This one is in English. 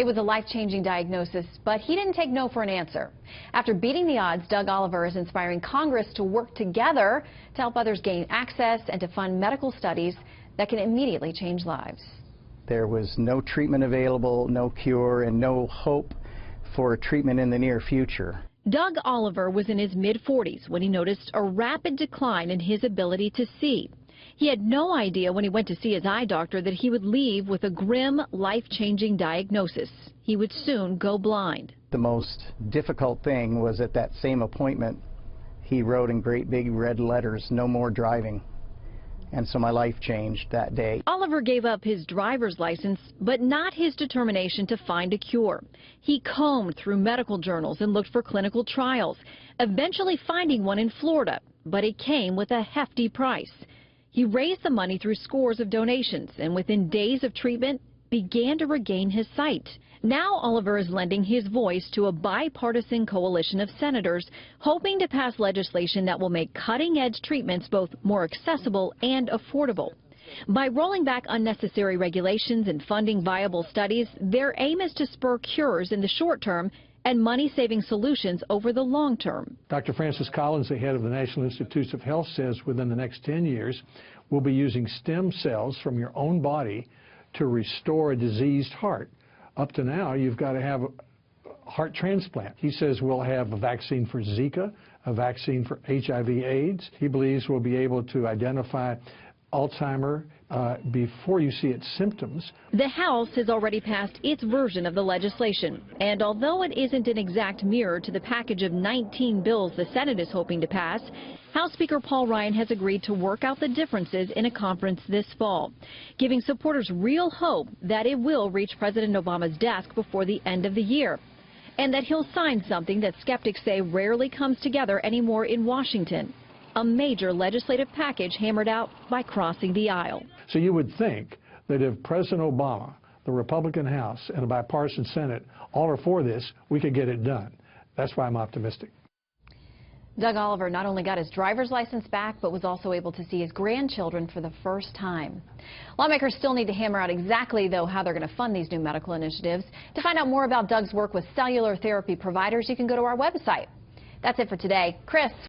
It was a life-changing diagnosis, but he didn't take no for an answer. After beating the odds, Doug Oliver is inspiring Congress to work together to help others gain access and to fund medical studies that can immediately change lives. There was no treatment available, no cure, and no hope for treatment in the near future. Doug Oliver was in his mid-40s when he noticed a rapid decline in his ability to see. He had no idea when he went to see his eye doctor that he would leave with a grim, life-changing diagnosis. He would soon go blind. The most difficult thing was at that same appointment, he wrote in great big red letters, "No more driving." And so my life changed that day. Oliver gave up his driver's license, but not his determination to find a cure. He combed through medical journals and looked for clinical trials, eventually finding one in Florida, but it came with a hefty price. He raised the money through scores of donations and within days of treatment began to regain his sight. Now Oliver is lending his voice to a bipartisan coalition of senators, hoping to pass legislation that will make cutting-edge treatments both more accessible and affordable. By rolling back unnecessary regulations and funding viable studies, their aim is to spur cures in the short term and money-saving solutions over the long term. Dr. Francis Collins, the head of the National Institutes of Health, says within the next 10 years, we'll be using stem cells from your own body to restore a diseased heart. Up to now, you've got to have a heart transplant. He says we'll have a vaccine for Zika, a vaccine for HIV/AIDS. He believes we'll be able to identify Alzheimer before you see its symptoms. The House has already passed its version of the legislation, and although it isn't an exact mirror to the package of 19 bills the Senate is hoping to pass, House Speaker Paul Ryan has agreed to work out the differences in a conference this fall, giving supporters real hope that it will reach President Obama's desk before the end of the year, and that he'll sign something that skeptics say rarely comes together anymore in Washington. A major legislative package hammered out by crossing the aisle. So you would think that if President Obama, the Republican House, and a bipartisan Senate all are for this, we could get it done. That's why I'm optimistic. Doug Oliver not only got his driver's license back, but was also able to see his grandchildren for the first time. Lawmakers still need to hammer out exactly, though, how they're going to fund these new medical initiatives. To find out more about Doug's work with cellular therapy providers, you can go to our website. That's it for today. Chris.